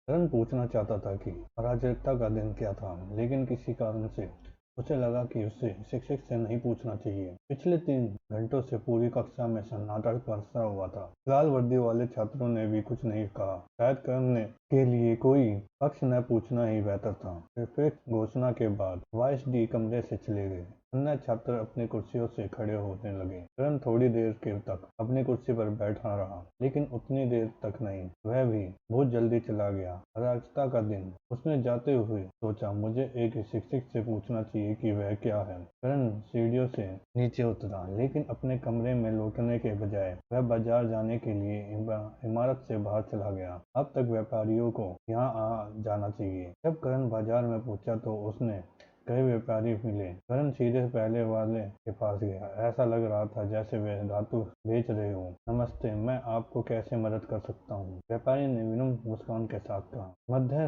करण पूछना चाहता था कि अराजकता का दिन क्या था, लेकिन किसी कारण से उसे लगा कि उसे शिक्षक से नहीं पूछना चाहिए। पिछले 3 घंटों से पूरी कक्षा में सन्नाटा बरसा हुआ था। लाल वर्दी वाले छात्रों ने भी कुछ नहीं कहा। शायद करण ने के लिए कोई पक्ष न पूछना ही बेहतर था। प्रीफेक्ट घोषणा के बाद वाइस डी कमरे से चले गए। अन्य छात्र अपनी कुर्सियों से खड़े होने लगे। करण थोड़ी देर के तक अपनी कुर्सी पर बैठा रहा, लेकिन उतनी देर तक नहीं। वह भी बहुत जल्दी चला गया। अराजकता का दिन, उसने जाते हुए सोचा, मुझे एक शिक्षक से पूछना चाहिए कि वह क्या है। करण सीढ़ियों से नीचे उतरा, लेकिन अपने कमरे में लौटने के बजाय वह बाजार जाने के लिए इमारत से बाहर चला गया। अब तक व्यापारियों को यहाँ आ जाना चाहिए। जब करण बाजार में पहुंचा तो उसने कई व्यापारी मिले। करण सीधे पहले वाले के पास गया। ऐसा लग रहा था जैसे वे धातु बेच रहे हो। नमस्ते, मैं आपको कैसे मदद कर सकता हूँ? व्यापारी ने विनम्र मुस्कान के साथ कहा। मध्य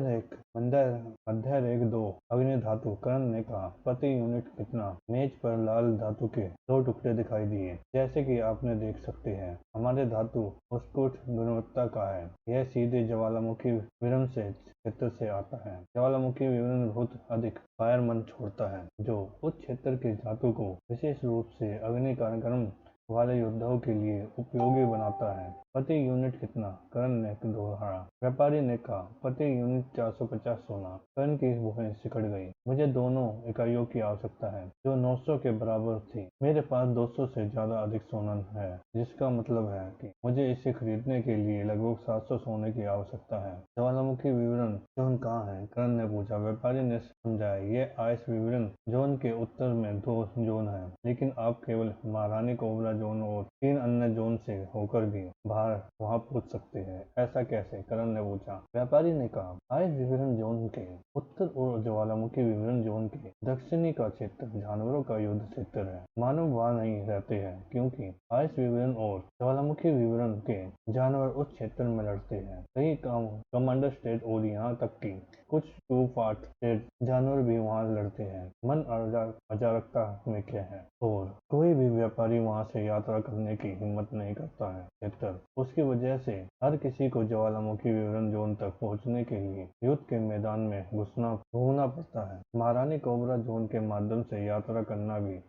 रेख 2 अग्नि धातु, करण ने कहा। प्रति यूनिट कितना? मेज पर लाल धातु के 2 टुकड़े दिखाई दिए। जैसे कि आपने देख सकते हैं, हमारे धातु उत्कृष्ट गुणवत्ता का है। यह सीधे ज्वालामुखी विवरण से क्षेत्र से आता है। ज्वालामुखी विवरण बहुत अधिक फायर मन छोड़ता है, जो उस क्षेत्र के धातु को विशेष रूप से अग्नि कार्यक्रम वाले योद्धाओं के लिए उपयोगी बनाता है। प्रति यूनिट कितना? करण ने दोहराया। व्यापारी ने कहा, प्रति यूनिट 450 सोना। करण की भुहें सिकुड़ गई। मुझे दोनों इकाइयों की आवश्यकता है, जो 900 के बराबर थी। मेरे पास 200 से ज्यादा अधिक सोना है, जिसका मतलब है कि मुझे इसे खरीदने के लिए लगभग 700 सोने की आवश्यकता है। ज्वालामुखी विवरण जोन कहाँ है? करण ने पूछा। व्यापारी ने समझाया, ये आइस विवरण जोन के उत्तर में 2 जोन है, लेकिन आप केवल महारानी कोबरा जोन और 3 अन्य जोन से होकर भी बाहर वहां पहुंच सकते हैं। ऐसा कैसे? करण ने पूछा। व्यापारी ने कहा, आइस विवरण जोन के उत्तर और ज्वालामुखी विवरण जोन के दक्षिणी का क्षेत्र जानवरों का युद्ध क्षेत्र है। मानव वहां नहीं रहते हैं, क्योंकि आइस विवरण और ज्वालामुखी विवरण के जानवर उस क्षेत्र में लड़ते हैं। कई कमांडर स्टेट और यहाँ तक कि कुछ टू-पार्ट स्टेट जानवर भी वहाँ लड़ते हैं। मन अराजकता में क्या है? और कोई भी व्यापारी वहाँ से यात्रा करने की हिम्मत नहीं करता है। बेहतर उसकी वजह से हर किसी को ज्वालामुखी विवरण जोन तक पहुँचने के लिए युद्ध के मैदान में घूमना पड़ता है। महारानी कोबरा जोन के माध्यम से यात्रा करना भी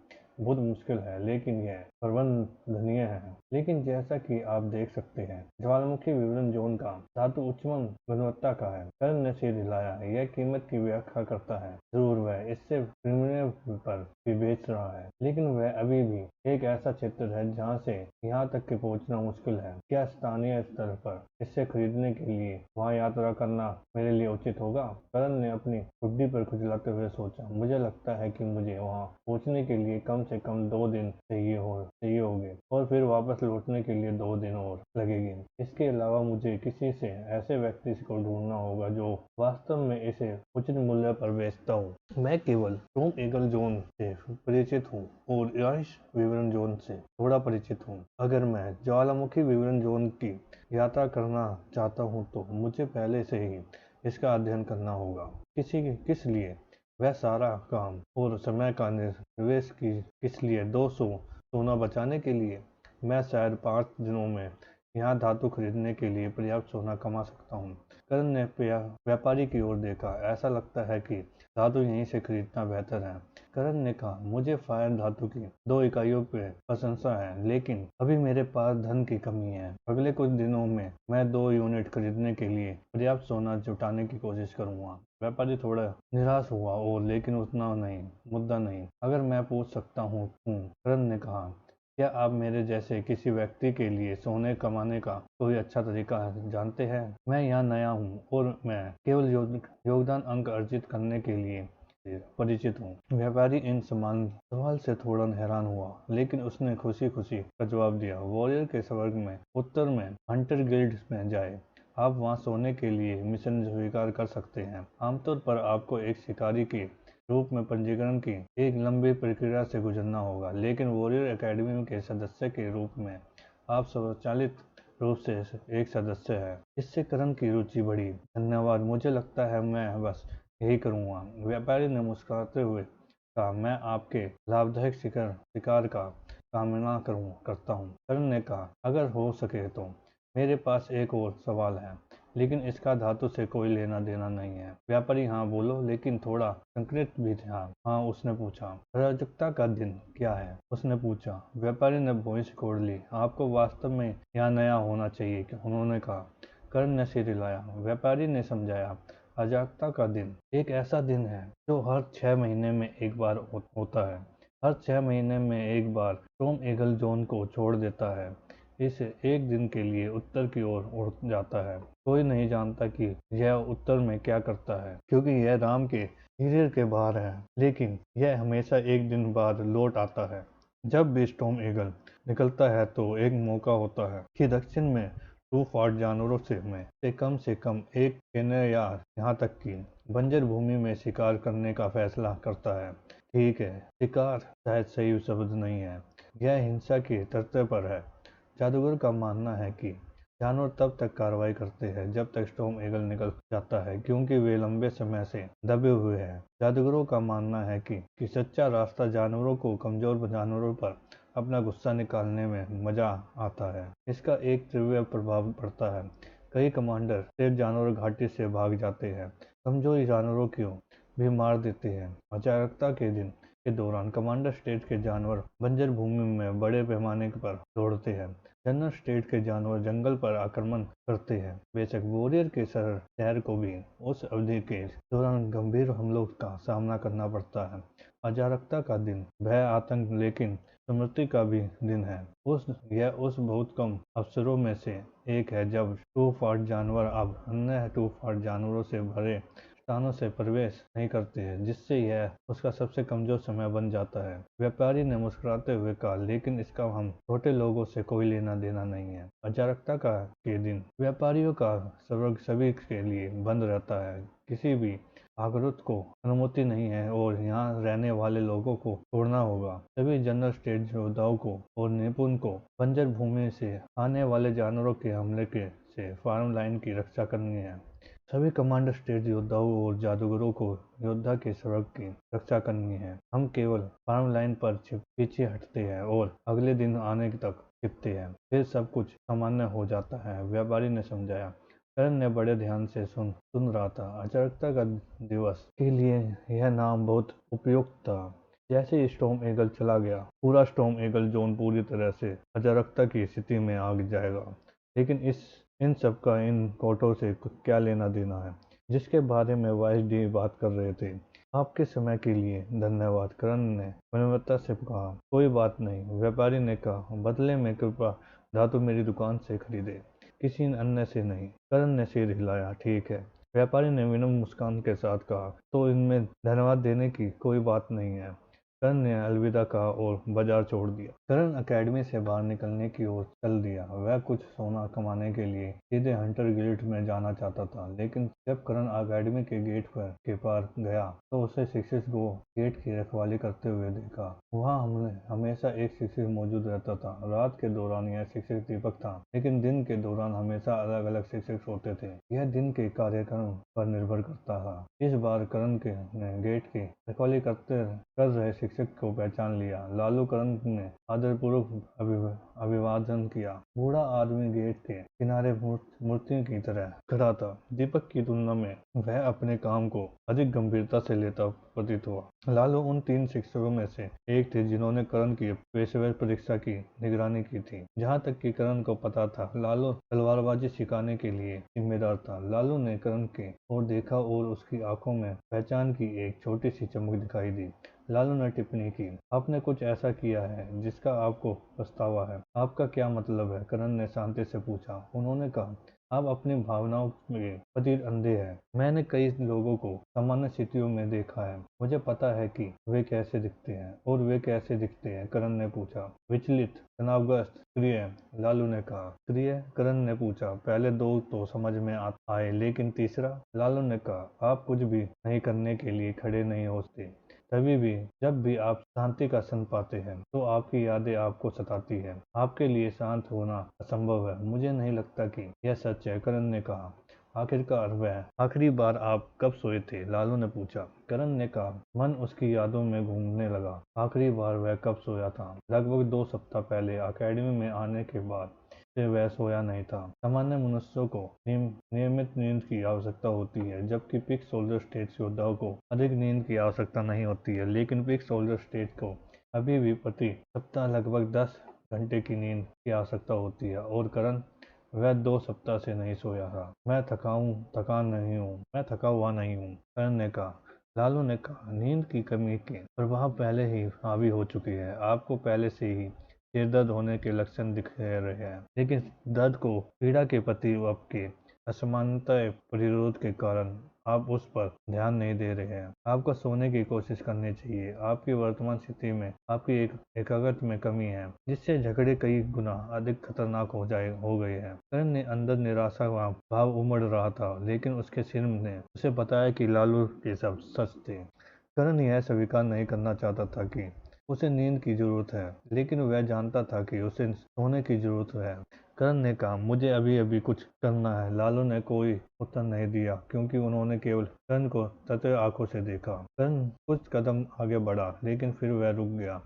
बहुत मुश्किल है, लेकिन यह प्रबंधनीय है। लेकिन जैसा कि आप देख सकते हैं, ज्वालामुखी विवरण जोन का धातु उच्चतम गुणवत्ता का है। करण ने सिर हिलाया। यह कीमत की व्याख्या करता है। जरूर, वह इससे प्रीमियम पर भी बेच रहा है, लेकिन वह अभी भी एक ऐसा क्षेत्र है जहाँ से यहाँ तक के पहुँचना मुश्किल है। क्या स्थानीय स्तर पर इसे खरीदने के लिए वहाँ यात्रा करना मेरे लिए उचित होगा? करण ने अपनी ठुड्डी पर खुजलाते हुए सोचा। मुझे लगता है कि मुझे वहाँ पहुँचने के लिए कम से कम 2 दिन चाहिए होंगे, और फिर वापस लौटने के लिए 2 दिन और लगेंगे। इसके अलावा मुझे किसी से ऐसे व्यक्ति को ढूंढना होगा जो वास्तव में इसे उचित मूल्य पर बेचता हो। मैं केवल टॉम ईगल जोन से परिचित हूँ और आइस विवरण जोन से थोड़ा परिचित हूँ। अगर मैं ज्वालामुखी विवरण जोन की यात्रा करना चाहता हूँ तो मुझे पहले से ही इसका अध्ययन करना होगा। किस लिए? वह सारा काम और समय का निवेश किस लिए? 200 सोना बचाने के लिए? मैं शायद 5 दिनों में यहाँ धातु खरीदने के लिए पर्याप्त सोना कमा सकता हूँ। करण ने व्यापारी की ओर देखा। ऐसा लगता है कि धातु यहीं से खरीदना बेहतर है। करण ने कहा, मुझे फायर धातु की 2 इकाइयों पर प्रशंसा है, लेकिन अभी मेरे पास धन की कमी है। अगले कुछ दिनों में मैं 2 यूनिट खरीदने के लिए पर्याप्त सोना जुटाने की कोशिश करूंगा। व्यापारी थोड़ा निराश हुआ, और लेकिन उतना नहीं, मुद्दा नहीं। अगर मैं पूछ सकता हूँ, करण ने कहा, क्या आप मेरे जैसे किसी व्यक्ति के लिए सोने कमाने का कोई अच्छा तरीका जानते हैं? मैं यहाँ नया हूँ और मैं केवल योगदान अंक अर्जित करने के लिए परिचित हूँ। व्यापारी इन सवाल से थोड़ा हैरान हुआ, लेकिन उसने खुशी खुशी का जवाब दिया। वॉरियर के स्वर्ग में उत्तर में हंटर गिल्ड में जाए। आप वहाँ सोने के लिए मिशन स्वीकार कर सकते हैं। आमतौर पर आपको एक शिकारी के रूप में पंजीकरण की एक लंबी प्रक्रिया से गुजरना होगा, लेकिन वॉरियर एकेडमी के सदस्य के रूप में आप स्वचालित रूप से एक सदस्य हैं। इससे करण की रुचि बढ़ी। धन्यवाद, मुझे लगता है मैं बस यही करूँगा। व्यापारी ने मुस्कुराते हुए कहा, मैं आपके लाभदायक शिकार का कामना करता हूँ। करण ने कहा, अगर हो सके तो। मेरे पास एक और सवाल है, लेकिन इसका धातु से कोई लेना देना नहीं है। व्यापारी हाँ बोलो, लेकिन थोड़ा संकेत भी था। हाँ, उसने पूछा। अराजकता का दिन क्या है? उसने पूछा। व्यापारी ने भौं सिकोड़ ली। आपको वास्तव में यहाँ नया होना चाहिए, उन्होंने कहा। करण ने सिर हिलाया। व्यापारी ने समझाया। अराजकता का दिन एक ऐसा दिन है जो हर 6 महीने में एक बार होता है। हर 6 महीने में एक बार टॉम ईगल जोन को छोड़ देता है। इस एक दिन के लिए उत्तर की ओर उड़ जाता है। कोई नहीं जानता कि यह उत्तर में क्या करता है, क्योंकि यह राम के हीरे के बाहर है, लेकिन यह हमेशा एक दिन बाद लौट आता है। जब भी टॉम ईगल निकलता है तो एक मौका होता है कि दक्षिण में टू-फॉल्ट जानवरों से कम एक केन्या या यहाँ तक कि बंजर भूमि में शिकार करने का फैसला करता है। ठीक है, शिकार शायद सही शब्द नहीं है, यह हिंसा के तर्ज पर है। जादूगर का मानना है कि जानवर तब तक कार्रवाई करते हैं जब तक टॉम ईगल निकल जाता है, क्योंकि वे लंबे समय से दबे हुए हैं। जादूगरों का मानना है कि सच्चा रास्ता जानवरों को कमजोर जानवरों पर अपना गुस्सा निकालने में मजा आता है। इसका एक तीव्र प्रभाव पड़ता है। कई कमांडर तेज जानवर घाटी से भाग जाते हैं, कमजोर जानवरों को भी मार देते हैं। अचानकता के दिन के दौरान कमांडर स्टेट के जानवर बंजर भूमि में बड़े पैमाने पर दौड़ते हैं। जनरल स्टेट के जानवर जंगल पर आक्रमण करते हैं। बेशक वॉरियर के शहर को भी उस अवधि के दौरान गंभीर हमलों का सामना करना पड़ता है। अराजकता का दिन भय, आतंक, लेकिन स्मृति का भी दिन है। यह उस बहुत कम अवसरों में से एक है जब टू-फॉल्ट जानवर अब अन्य टू-फॉल्ट जानवरों से भरे स्थानों से प्रवेश नहीं करते हैं, जिससे यह उसका सबसे कमजोर समय बन जाता है। व्यापारी ने मुस्कुराते हुए कहा, लेकिन इसका हम छोटे लोगों से कोई लेना देना नहीं है। अराजकता के दिन व्यापारियों का स्वर्ग सभी के लिए बंद रहता है। किसी भी आगंतुक को अनुमति नहीं है और यहाँ रहने वाले लोगों को छोड़ना होगा। सभी जनरल स्टेट योद्धाओं को और निपुण को बंजर भूमि से आने वाले जानवरों के हमले से फार्म लाइन की रक्षा करनी है। सभी कमांडर स्टेट योद्धाओं और जादूगरों को योद्धा के स्वर्ग की रक्षा करनी है। हम केवल फार्म लाइन पर पीछे हटते हैं और अगले दिन आने तक छिपते हैं, फिर सब कुछ सामान्य हो जाता है, व्यापारी ने समझाया। करण ने बड़े ध्यान से सुन रहा था। अराजकता का दिवस के लिए यह नाम बहुत उपयुक्त था। जैसे ही स्टॉर्म ईगल चला गया, पूरा स्टॉर्म ईगल जोन पूरी तरह से अराजकता की स्थिति में आ जाएगा। लेकिन इन सब का इन कोटों से क्या लेना देना है, जिसके बारे में वाइस डी बात कर रहे थे? आपके समय के लिए धन्यवाद, करण ने विनम्रता से कहा। कोई बात नहीं, व्यापारी ने कहा। बदले में कृपया धातु मेरी दुकान से खरीदे, किसी अन्य से नहीं। करण ने सिर हिलाया। ठीक है, व्यापारी ने विनम्र मुस्कान के साथ कहा। तो इनमें धन्यवाद देने की कोई बात नहीं है। करण ने अलविदा कहा और बाजार छोड़ दिया। करण अकेडमी से बाहर निकलने की ओर चल दिया। वह कुछ सोना कमाने के लिए सीधे हंटर गिल्ड में जाना चाहता था, लेकिन जब करण अकेडमी के गेट के पार गया तो उसे शिक्षक को गेट की रखवाली करते हुए देखा। वहाँ हमेशा एक शिक्षक मौजूद रहता था। रात के दौरान यह शिक्षक दीपक था, लेकिन दिन के दौरान हमेशा अलग अलग शिक्षक होते थे। यह दिन के कार्यक्रम पर निर्भर करता था। इस बार करण ने गेट की रखवाली कर रहे शिक्षक को पहचान लिया। लालू करण ने आदरपूर्वक अभिवादन किया। बूढ़ा आदमी गेट के किनारे मूर्ति की तरह खड़ा था। दीपक की तुलना में वह अपने काम को अधिक गंभीरता से लेता प्रतीत हुआ। लालू उन 3 शिक्षकों में से एक थे जिन्होंने करण की पेशेवर परीक्षा की निगरानी की थी। जहाँ तक कि करण को पता था, लालू तलवारबाजी सिखाने के लिए जिम्मेदार था। लालू ने करण की ओर देखा और उसकी आंखों में पहचान की एक छोटी सी चमक दिखाई दी। लालू ने टिप्पणी की, आपने कुछ ऐसा किया है जिसका आपको पछतावा है। आपका क्या मतलब है? करण ने शांति से पूछा। उन्होंने कहा, आप अपनी भावनाओं के प्रति अंधे हैं। मैंने कई लोगों को सामान्य स्थितियों में देखा है। मुझे पता है कि वे कैसे दिखते हैं। और वे कैसे दिखते हैं? करण ने पूछा। विचलित, तनावग्रस्त, सक्रिय, लालू ने कहा। सक्रिय? करण ने पूछा। पहले 2 तो समझ में आए, लेकिन तीसरा? लालू ने कहा, आप कुछ भी नहीं करने के लिए खड़े नहीं होते। तभी भी जब भी आप शांति का क्षण पाते हैं तो आपकी यादें आपको सताती हैं। आपके लिए शांत होना असंभव है। मुझे नहीं लगता कि यह सच है, करण ने कहा। आखिरकार वह आखिरी बार आप कब सोए थे? लालू ने पूछा। करण ने कहा। मन उसकी यादों में घूमने लगा। आखिरी बार वह कब सोया था? लगभग 2 सप्ताह पहले, अकेडमी में आने के बाद। से वह सोया नहीं था। सामान्य मनुष्यों को नियमित नींद की आवश्यकता होती है, जबकि पीक सोल्जर स्टेट योद्धाओं को अधिक नींद की आवश्यकता नहीं होती है। लेकिन पीक सोल्जर स्टेट को अभी भी प्रति सप्ताह लगभग 10 घंटे की नींद की आवश्यकता होती है, और करण वह 2 सप्ताह से नहीं सोया था। मैं थका हुआ नहीं हूँ, करण ने कहा। लालू ने कहा, नींद की कमी के प्रभाव पहले ही हावी हो चुकी है। आपको पहले से ही सिर दर्द होने के लक्षण दिख रहे हैं, लेकिन दर्द को पीड़ा के प्रति आपके असमानता प्रतिरोध के कारण आप उस पर ध्यान नहीं दे रहे हैं। आपको सोने की कोशिश करनी चाहिए। आपकी वर्तमान स्थिति में आपकी एकाग्रता में कमी है, जिससे झगड़े कई गुना अधिक खतरनाक हो गए हैं। करण ने अंदर निराशा का भाव उमड़ रहा था, लेकिन उसके सिर ने उसे बताया कि लालू के सब सच थे। करण यह स्वीकार नहीं करना चाहता था कि उसे नींद की जरूरत है, लेकिन वह जानता था कि उसे सोने की जरूरत है। करण ने कहा, मुझे अभी अभी कुछ करना है। लालू ने कोई उत्तर नहीं दिया, क्योंकि उन्होंने केवल करण को तत्व आंखों से देखा। करण कुछ कदम आगे बढ़ा, लेकिन फिर वह रुक गया।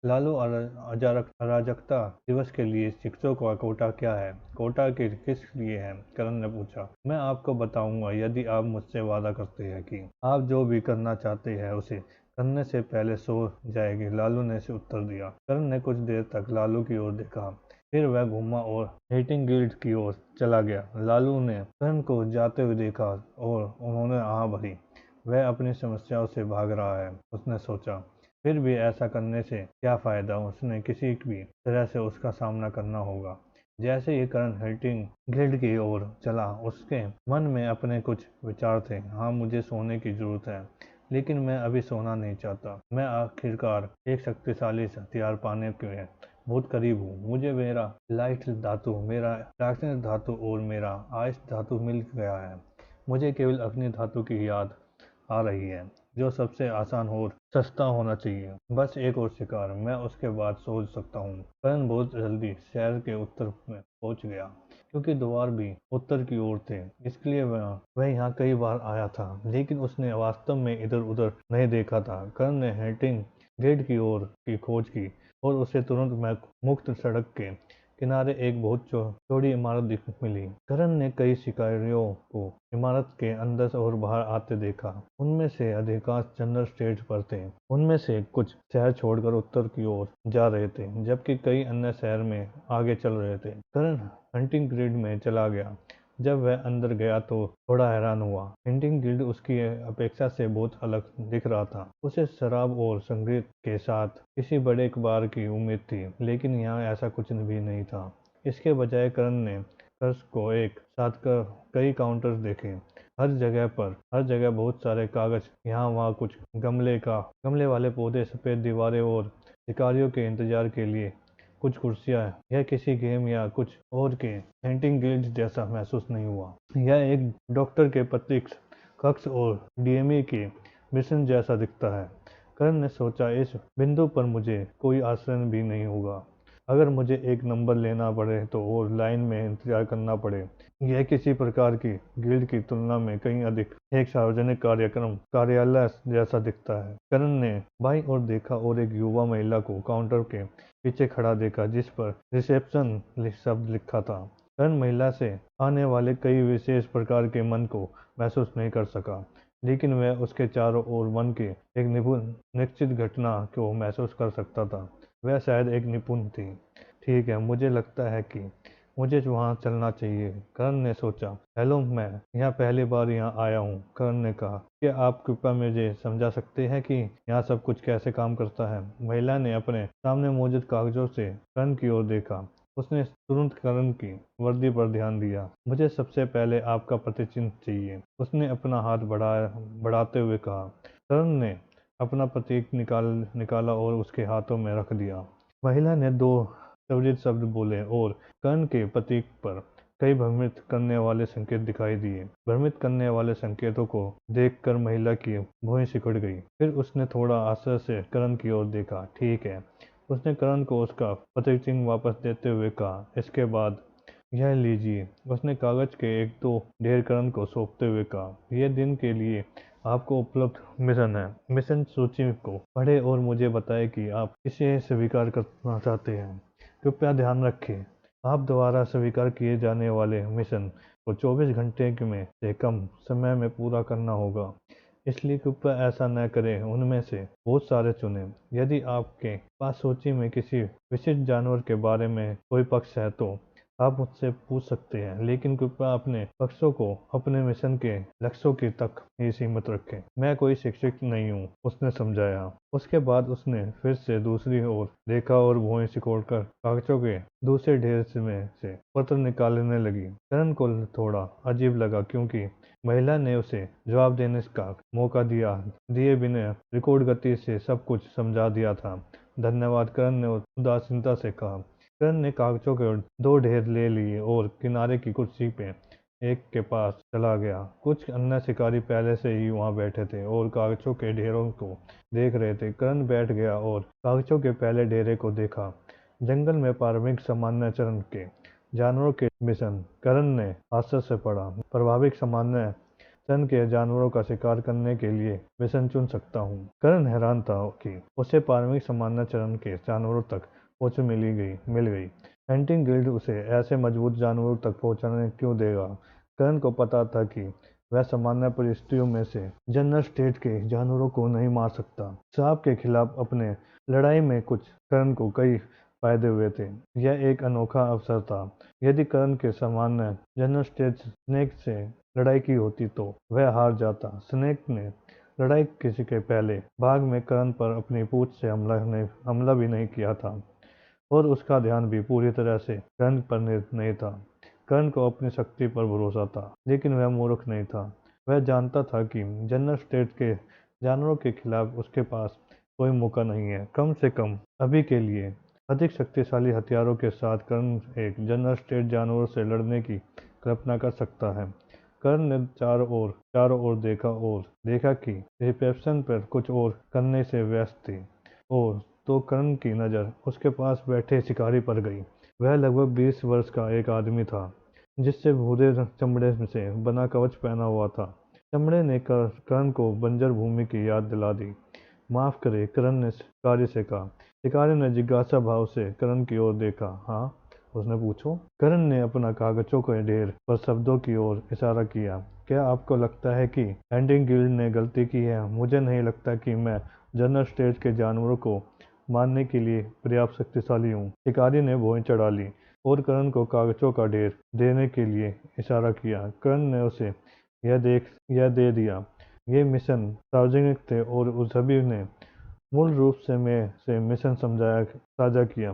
लालू अराजकता दिवस के लिए शिक्षकों का कोटा क्या है? कोटा के किस लिए है? करण ने पूछा। मैं आपको बताऊंगा, यदि आप मुझसे वादा करते हैं कि आप जो भी करना चाहते हैं उसे करने से पहले सो जाएगी, लालू ने से उत्तर दिया। करण ने कुछ देर तक लालू की ओर देखा, फिर वह घूमा और हेटिंग गिल्ड की ओर चला गया। लालू ने करण को जाते हुए देखा और उन्होंने आह भरी। वह अपनी समस्याओं से भाग रहा है, उसने सोचा। फिर भी ऐसा करने से क्या फायदा? उसने किसी भी तरह से उसका सामना करना होगा। जैसे ही करण हेटिंग गिल्ड की ओर चला, उसके मन में अपने कुछ विचार थे। हाँ, मुझे सोने की जरूरत है, लेकिन मैं अभी सोना नहीं चाहता। मैं आखिरकार एक शक्तिशाली हथियार पाने के बहुत करीब हूँ। मुझे मेरा लाइट धातु, मेरा डार्कनेस धातु और मेरा आइस धातु मिल गया है। मुझे केवल अग्नि धातु की याद आ रही है, जो सबसे आसान और सस्ता होना चाहिए। बस एक और शिकार, मैं उसके बाद सोच सकता हूँ। करण बहुत जल्दी शहर के उत्तर में पहुंच गया, क्योंकि द्वार भी उत्तर की ओर थे। इसलिए वह यहाँ कई बार आया था, लेकिन उसने वास्तव में इधर उधर नहीं देखा था। करण ने हेटिंग गेट की ओर की खोज की, और उसे तुरंत मुक्त सड़क के किनारे एक बहुत चौड़ी इमारत मिली। करण ने कई शिकारियों को इमारत के अंदर और बाहर आते देखा। उनमें से अधिकांश जनरल स्टेज पर थे। उनमें से कुछ शहर छोड़कर उत्तर की ओर जा रहे थे, जबकि कई अन्य शहर में आगे चल रहे थे। करण हंटिंग ग्रिड में चला गया। जब वह अंदर गया तो थोड़ा हैरान हुआ। हंटिंग गिल्ड उसकी अपेक्षा से बहुत अलग दिख रहा था। उसे शराब और संगीत के साथ किसी बड़े बार की उम्मीद थी, लेकिन यहाँ ऐसा कुछ भी नहीं था। इसके बजाय करण ने कर्स को एक साथ कई काउंटर्स देखे। हर जगह बहुत सारे कागज, यहाँ वहाँ कुछ गमले वाले पौधे, सफेद दीवारें और शिकारियों के इंतजार के लिए कुछ कुर्सियां। यह किसी गेम या कुछ और के हंटिंग गिल्ड जैसा महसूस नहीं हुआ। यह एक डॉक्टर के प्रतीक्ष कक्ष और डीएमई के मिशन जैसा दिखता है। करण ने सोचा, इस बिंदु पर मुझे कोई आश्चर्य भी नहीं होगा अगर मुझे एक नंबर लेना पड़े तो और लाइन में इंतजार करना पड़े। यह किसी प्रकार की गिल्ड की तुलना में कहीं अधिक एक सार्वजनिक कार्यालय जैसा दिखता है। करण ने बाईं ओर देखा और एक युवा महिला को काउंटर के पीछे खड़ा देखा, जिस पर रिसेप्शन शब्द लिखा था। करण महिला से आने वाले कई विशेष प्रकार के मन को महसूस नहीं कर सका, लेकिन वह उसके चारों ओर मन के एक निश्चित घटना को महसूस कर सकता था। वह शायद एक निपुण थी। ठीक है, मुझे लगता है कि मुझे वहाँ चलना चाहिए, करण ने सोचा। हेलो, मैं यहाँ पहली बार यहाँ आया हूँ, करण ने कहा। क्या आप कृपया मुझे समझा सकते हैं कि यहाँ सब कुछ कैसे काम करता है? महिला ने अपने सामने मौजूद कागजों से करण की ओर देखा। उसने तुरंत करण की वर्दी पर ध्यान दिया। मुझे सबसे पहले आपका प्रतिचिह्न चाहिए, उसने अपना हाथ बढ़ाते हुए कहा। करण ने अपना प्रतीक निकाला और उसके हाथों में रख दिया। महिला ने दो त्वरित शब्द बोले और कर्ण के प्रतीक पर कई भ्रमित करने वाले संकेत दिखाई दिए। भ्रमित करने वाले संकेतों को देखकर महिला की भौहें सिकुड़ गई। फिर उसने थोड़ा आश्चर्य से कर्ण की ओर देखा। ठीक है, उसने कर्ण को उसका प्रतीक चिन्ह वापस देते हुए कहा। इसके बाद यह लीजिए, उसने कागज के एक दो ढेर कर्ण को सौंपते हुए कहा। यह दिन के लिए आपको उपलब्ध मिशन है। मिशन सूची को पढ़ें और मुझे बताएं कि आप इसे स्वीकार करना चाहते हैं। कृपया ध्यान रखें, आप द्वारा स्वीकार किए जाने वाले मिशन को 24 घंटे में से कम समय में पूरा करना होगा। इसलिए कृपया ऐसा न करें, उनमें से बहुत सारे चुनें। यदि आपके पास सूची में किसी विशिष्ट जानवर के बारे में कोई पक्ष है तो आप मुझसे पूछ सकते हैं, लेकिन कृपया अपने पक्षों को अपने मिशन के लक्ष्यों की तक ही सीमित रखें। मैं कोई शिक्षक नहीं हूँ, उसने समझाया। उसके बाद उसने फिर से दूसरी ओर देखा और भुआं सिकोड़कर कागजों के दूसरे ढेर में से पत्र निकालने लगी। करण को थोड़ा अजीब लगा, क्योंकि महिला ने उसे जवाब देने का मौका दिए बिना रिकॉर्ड गति से सब कुछ समझा दिया था। धन्यवाद, करण ने उदासीनता से कहा। करण ने कागजों के 2 ढेर ले लिए और किनारे की कुर्सी पे एक के पास चला गया। कुछ अन्य शिकारी पहले से ही वहां बैठे थे और कागजों के ढेरों को देख रहे थे। करण बैठ गया और कागजों के पहले ढेरे को देखा। जंगल में प्रारंभिक सामान्य चरण के जानवरों के मिशन। करण ने आश्चर्य से पढ़ा, प्रभाविक सामान्य चरण के जानवरों का शिकार करने के लिए मिशन चुन सकता हूँ। करण हैरान था कि उसे प्रारंभिक सामान्य चरण के जानवरों तक पहुंच मिल गई। हंटिंग गिल्ड उसे ऐसे मजबूत जानवरों तक पहुंचाने क्यों देगा? करण को पता था कि वह सामान्य परिस्थितियों में से जनरल स्टेट के जानवरों को नहीं मार सकता। सांप के खिलाफ अपने लड़ाई में कुछ करण को कई फायदे हुए थे। यह एक अनोखा अवसर था। यदि करण के सामान्य जनरल स्टेट स्नेक से लड़ाई की होती तो वह हार जाता। स्नेक ने लड़ाई किसी के पहले भाग में करण पर अपनी पूंछ से हमला भी नहीं किया था और उसका ध्यान भी पूरी तरह से कर्ण पर नहीं था। कर्ण को अपनी शक्ति पर भरोसा था, लेकिन वह मूर्ख नहीं था। वह जानता था कि जनरल स्टेट के जानवरों के खिलाफ उसके पास कोई मौका नहीं है, कम से कम अभी के लिए। अधिक शक्तिशाली हथियारों के साथ कर्ण एक जनरल स्टेट जानवरों से लड़ने की कल्पना कर सकता है। कर्ण ने चारों ओर देखा कि रिसेप्शन पर कुछ और करने से व्यस्त थी और तो कर्ण की नज़र उसके पास बैठे शिकारी पर गई। वह लगभग 20 वर्ष का एक आदमी था, जिससे भूरे चमड़े से बना कवच पहना हुआ था। चमड़े ने कर्ण को बंजर भूमि की याद दिला दी। माफ करे, कर्ण ने शिकारी से कहा। शिकारी ने जिज्ञासा भाव से कर्ण की ओर देखा। हाँ, उसने पूछो। कर्ण ने अपना कागजों के ढेर पर शब्दों की ओर इशारा किया। क्या आपको लगता है कि हंटिंग गिल्ड ने गलती की है? मुझे नहीं लगता कि मैं जनरल स्टेट के जानवरों को मारने के लिए पर्याप्त शक्तिशाली हूँ। शिकारी ने भौहें चढ़ा ली और कर्ण को कागजों का ढेर देने के लिए इशारा किया। कर्ण ने उसे यह दे दिया। ये मिशन सार्वजनिक थे और उस सभी ने मूल रूप से मिशन साझा किया।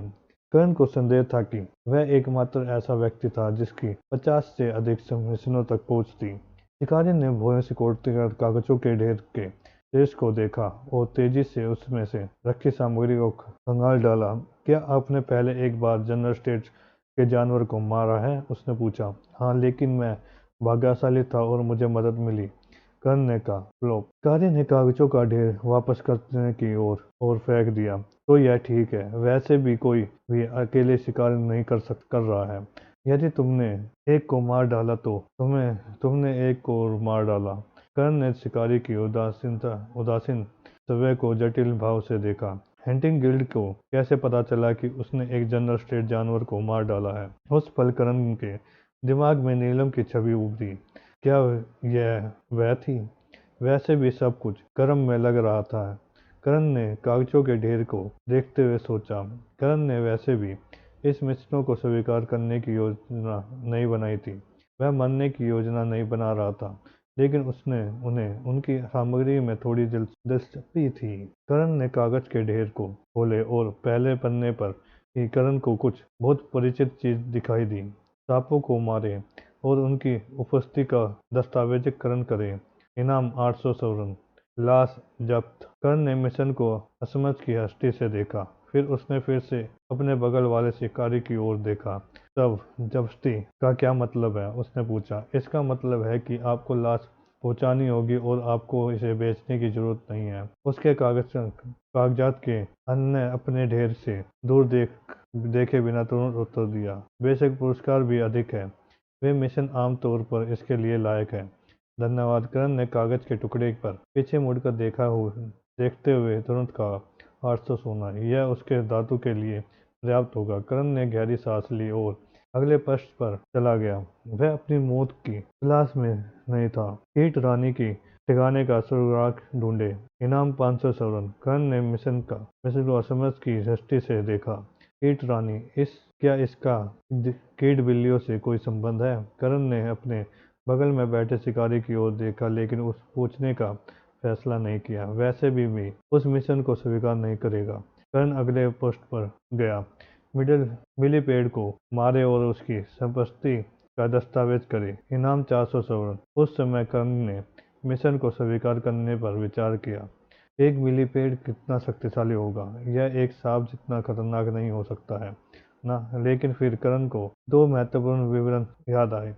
कर्ण को संदेह था कि वह एकमात्र ऐसा व्यक्ति था जिसकी 50 से अधिक मिशनों तक पहुंच थी। शिकारी ने भौहें सिकोड़ते कर कागजों के ढेर के शीर्ष को देखा और तेजी से उसमें से रखी सामग्री को खंगाल डाला। क्या आपने पहले एक बार जनरल स्टेट के जानवर को मारा है? उसने पूछा। हाँ, लेकिन मैं भाग्यशाली था और मुझे मदद मिली, कर्ण ने कहा। फ्लॉप। शिकारी ने कागजों का ढेर वापस करने की ओर फेंक दिया। तो यह ठीक है, वैसे भी कोई भी अकेले शिकार नहीं कर रहा है। यदि तुमने एक को मार डाला तो तुमने एक को और मार डाला। कर्ण ने शिकारी की उदासीन स्वभाव को जटिल भाव से देखा। हंटिंग गिल्ड को कैसे पता चला कि उसने एक जनरल स्टेट जानवर को मार डाला है? उस पल कर्ण के दिमाग में नीलम की छवि उभरी। क्या यह वह थी? वैसे भी सब कुछ क्रम में लग रहा था। कर्ण ने कागजों के ढेर को देखते हुए सोचा। कर्ण ने वैसे भी इस मिशनों को स्वीकार करने की योजना नहीं बनाई थी। वह मरने की योजना नहीं बना रहा था, लेकिन उन्हें उनकी सामग्री में थोड़ी दिलचस्पी थी। कर्ण ने कागज के ढेर को खोले और पहले पन्ने पर ही कर्ण को कुछ बहुत परिचित चीज दिखाई दी। सांपों को मारे और उनकी उपस्थिति का दस्तावेजीकरण करें। इनाम 800 स्वर्ण। लाश जब्त। कर्ण ने मिशन को असमझ की हस्ती से देखा। फिर उसने फिर से अपने बगल वाले शिकारी की ओर देखा। तब जब्ती का क्या मतलब है? उसने पूछा। इसका मतलब है कि आपको लाश पहुंचानी होगी और आपको इसे बेचने की जरूरत नहीं है। उसके कागजात के अन्य अपने ढेर से दूर देखे बिना तुरंत उत्तर दिया। बेशक पुरस्कार भी अधिक है। वे मिशन आमतौर पर इसके लिए लायक है। धन्यवाद। कर्ण ने कागज के टुकड़े पर पीछे मुड़कर देखते हुए तुरंत कहा। 800 सोना, यह उसके धातु के लिए पर्याप्त होगा। कर्ण ने गहरी सांस ली और अगले पृष्ठ पर चला गया। वह अपनी मौत की तलाश में नहीं था। कीट रानी की ठिकाने का सुराग ढूंढे। इनाम 500 स्वर्ण। कर्ण ने मिशन को असमझ की दृष्टि से देखा। कीट रानी, इस क्या इसका कीट बिल्लियों से कोई संबंध है? कर्ण ने अपने बगल में बैठे शिकारी की ओर देखा, लेकिन उस पूछने का फैसला नहीं किया। वैसे भी उस मिशन को स्वीकार नहीं करेगा। कर्ण अगले पोस्ट पर गया। मिडिल मिलीपेड को मारे और उसकी संपत्ति का दस्तावेज करे। इनाम 400 स्वर्ण। उस समय कर्ण ने मिशन को स्वीकार करने पर विचार किया। एक मिलीपेड कितना शक्तिशाली होगा? यह एक सांप जितना खतरनाक नहीं हो सकता है ना। लेकिन फिर कर्ण को दो महत्वपूर्ण विवरण याद आए।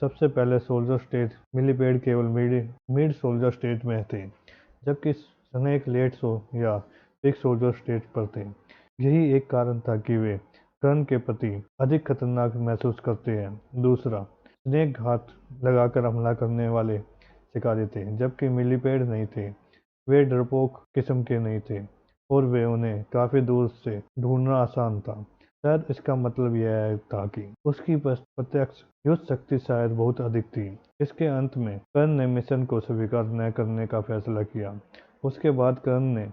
सबसे पहले सोल्जर स्टेट मिलीपेड केवल मिड सोल्जर स्टेट में थे, जबकि स्नेक लेट या बिग सोल्जर स्टेट पर थे। यही एक कारण था कि वे कर्ण के प्रति अधिक खतरनाक महसूस करते हैं। दूसरा, स्नेक घात लगाकर हमला करने वाले शिकारी थे, जबकि मिलीपेड नहीं थे। वे डरपोक किस्म के नहीं थे और वे उन्हें काफी दूर से ढूंढना आसान था। शायद इसका मतलब यह था कि उसकी प्रत्यक्ष युद्ध शक्ति शायद बहुत अधिक थी। इसके अंत में कर्ण ने मिशन को स्वीकार न करने का फैसला किया। उसके बाद कर्ण ने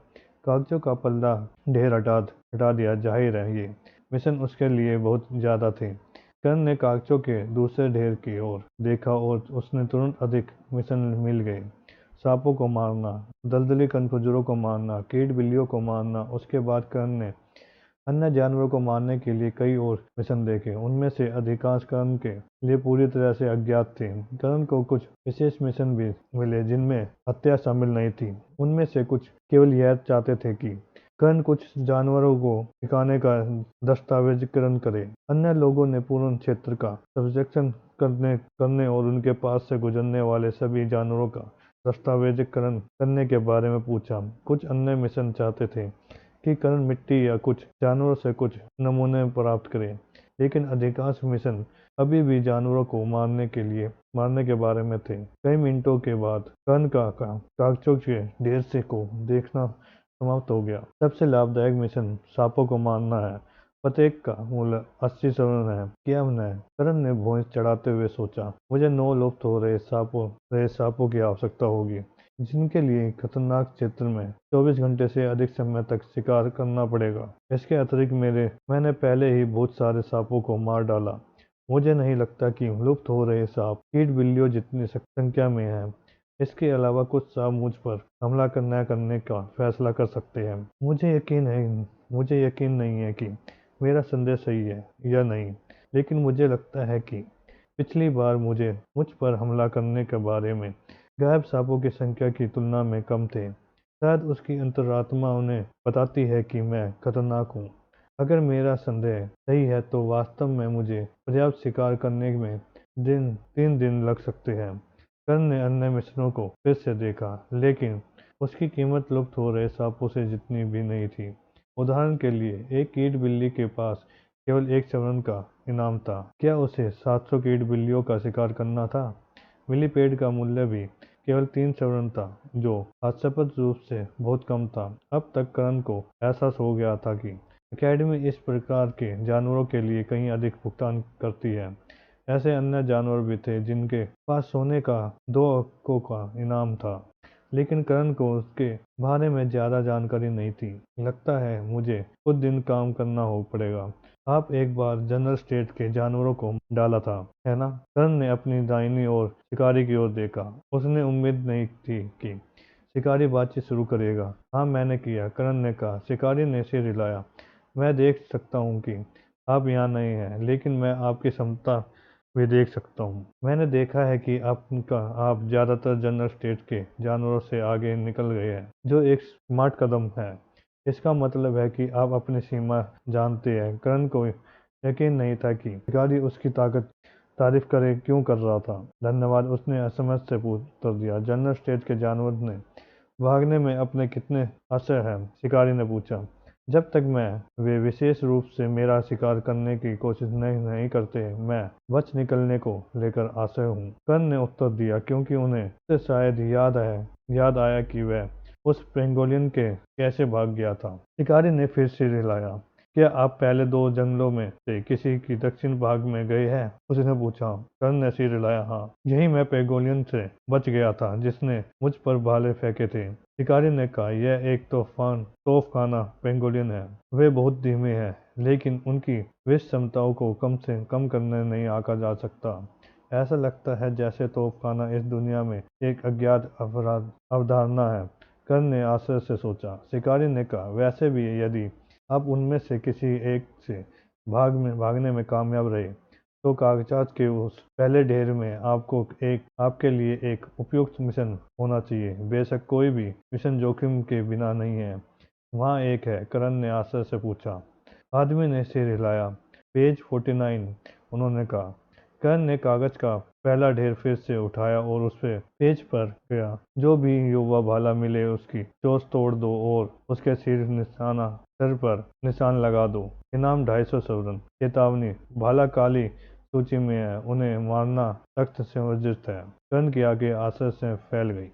कागजों का पल्ला ढेर हटा दिया। जाहिर है ये मिशन उसके लिए बहुत ज्यादा थे। कर्ण ने कागजों के दूसरे ढेर की ओर देखा और उसने तुरंत अधिक मिशन मिल गए। सांपों को मारना, दलदली कनखजूरों को मारना, कीट बिल्लियों को मारना। उसके बाद कर्ण ने अन्य जानवरों को मारने के लिए कई और मिशन देखे। उनमें से अधिकांश कर्ण के लिए पूरी तरह से अज्ञात थे। कर्ण को कुछ विशेष मिशन भी मिले जिनमें हत्या शामिल नहीं थी। उनमें से कुछ केवल यह चाहते थे कि कर्ण कुछ जानवरों को ठिकाने का दस्तावेजीकरण करे। अन्य लोगों ने पूर्ण क्षेत्र का सर्वेक्षण करने और उनके पास से गुजरने वाले सभी जानवरों का दस्तावेजीकरण करने के बारे में पूछा। कुछ अन्य मिशन चाहते थे कि कर्ण मिट्टी या कुछ जानवरों से कुछ नमूने प्राप्त करें, लेकिन अधिकांश मिशन अभी भी जानवरों को मारने के बारे में थे। कई मिनटों के बाद कर्ण का कागजों के ढेर से को देखना समाप्त हो गया। सबसे लाभदायक मिशन सांपों को मारना है। प्रत्येक का मूल्य 80 स्वर्ण है। क्या है? कर्ण ने भौंस चढ़ाते हुए सोचा। मुझे 9 लुप्त हो रहे सांपों की आवश्यकता होगी, जिनके लिए खतरनाक क्षेत्र में 24 घंटे से अधिक समय तक शिकार करना पड़ेगा। इसके अतिरिक्त मैंने पहले ही बहुत सारे सांपों को मार डाला। मुझे नहीं लगता कि लुप्त हो रहे सांप कीट बिल्लियों जितनी संख्या में हैं। इसके अलावा कुछ सांप मुझ पर हमला न करने का फैसला कर सकते हैं। मुझे यकीन नहीं है कि मेरा संदेश सही है या नहीं, लेकिन मुझे लगता है कि पिछली बार मुझ पर हमला करने के बारे में गायब सांपों की संख्या की तुलना में कम थे। शायद उसकी अंतरात्मा उन्हें बताती है कि मैं खतरनाक हूँ। अगर मेरा संदेह सही है तो वास्तव में मुझे पर्याप्त शिकार करने में 3 दिन लग सकते हैं। कर्ण ने अन्य मिशनों को फिर से देखा, लेकिन उसकी कीमत लुप्त हो रहे सांपों से जितनी भी नहीं थी। उदाहरण के लिए, एक कीट बिल्ली के पास केवल 1 स्वर्ण का इनाम था। क्या उसे 700 कीट बिल्लियों का शिकार करना था? मिलीपेड का मूल्य भी केवल 3 स्वर्ण था, जो हास्यास्पद रूप से बहुत कम था। अब तक कर्ण को एहसास हो गया था कि अकेडमी इस प्रकार के जानवरों के लिए कहीं अधिक भुगतान करती है। ऐसे अन्य जानवर भी थे जिनके पास सोने का 2 अंकों का इनाम था, लेकिन कर्ण को उसके बारे में ज्यादा जानकारी नहीं थी। लगता है मुझे कुछ दिन काम करना हो पड़ेगा। आप एक बार जनरल स्टेट के जानवरों को डाला था, है ना? कर्ण ने अपनी दाहिनी ओर शिकारी की ओर देखा। उसने उम्मीद नहीं थी कि शिकारी बातचीत शुरू करेगा। हाँ, मैंने किया, कर्ण ने कहा। शिकारी ने सिर हिलाया। मैं देख सकता हूँ कि आप यहाँ नहीं हैं, लेकिन मैं आपकी क्षमता भी देख सकता हूँ। मैंने देखा है कि आप ज्यादातर जनरल स्टेट के जानवरों से आगे निकल गए हैं, जो एक स्मार्ट कदम है। इसका मतलब है कि आप अपनी सीमा जानते हैं। कर्ण को यकीन नहीं था कि शिकारी उसकी तारीफ क्यों कर रहा था। धन्यवाद, उसने असमझ से उत्तर दिया। जनरल स्टेट के जानवर ने भागने में अपने कितने आशय हैं? शिकारी ने पूछा। जब तक वे विशेष रूप से मेरा शिकार करने की कोशिश नहीं करते, मैं बच निकलने को लेकर आशय हूँ। कर्ण ने उत्तर दिया, क्योंकि उन्हें उसे शायद याद आया कि वह उस पेंगोलिन के कैसे भाग गया था। शिकारी ने फिर सिर हिलाया। क्या आप पहले 2 जंगलों में से किसी की दक्षिण भाग में गए हैं? उसने पूछा। कर्ण ने सिर हिलाया। हाँ, यही मैं पेंगोलियन से बच गया था जिसने मुझ पर भाले फेंके थे। शिकारी ने कहा, यह एक तोफखाना पेंगोलियन है। वे बहुत धीमे हैं, लेकिन उनकी विष क्षमताओं को कम से कम करने नहीं आंका जा सकता। ऐसा लगता है जैसे तोफखाना इस दुनिया में एक अज्ञात अवधारणा है। कर्ण ने आश्चर्य से सोचा। शिकारी ने कहा, वैसे भी यदि आप उनमें से किसी एक से भागने में कामयाब रहे, तो कागजात के उस पहले ढेर में आपके लिए एक उपयुक्त मिशन होना चाहिए। बेशक कोई भी मिशन जोखिम के बिना नहीं है। वहाँ एक है, करण ने आश्चर्य से पूछा। आदमी ने सिर हिलाया। पेज 49, उन्होंने कहा। करण ने कागज का पहला ढेर फिर से उठाया और उस पेज पर गया। जो भी युवा भाला मिले उसकी चोंच तोड़ दो और उसके सिर पर निशान लगा दो। इनाम 250 सवरन। चेतावनी, भाला काली सूची में है, उन्हें मारना सख्त से वर्जित है। कर्ण की आंखें आश्चर्य से फैल गई।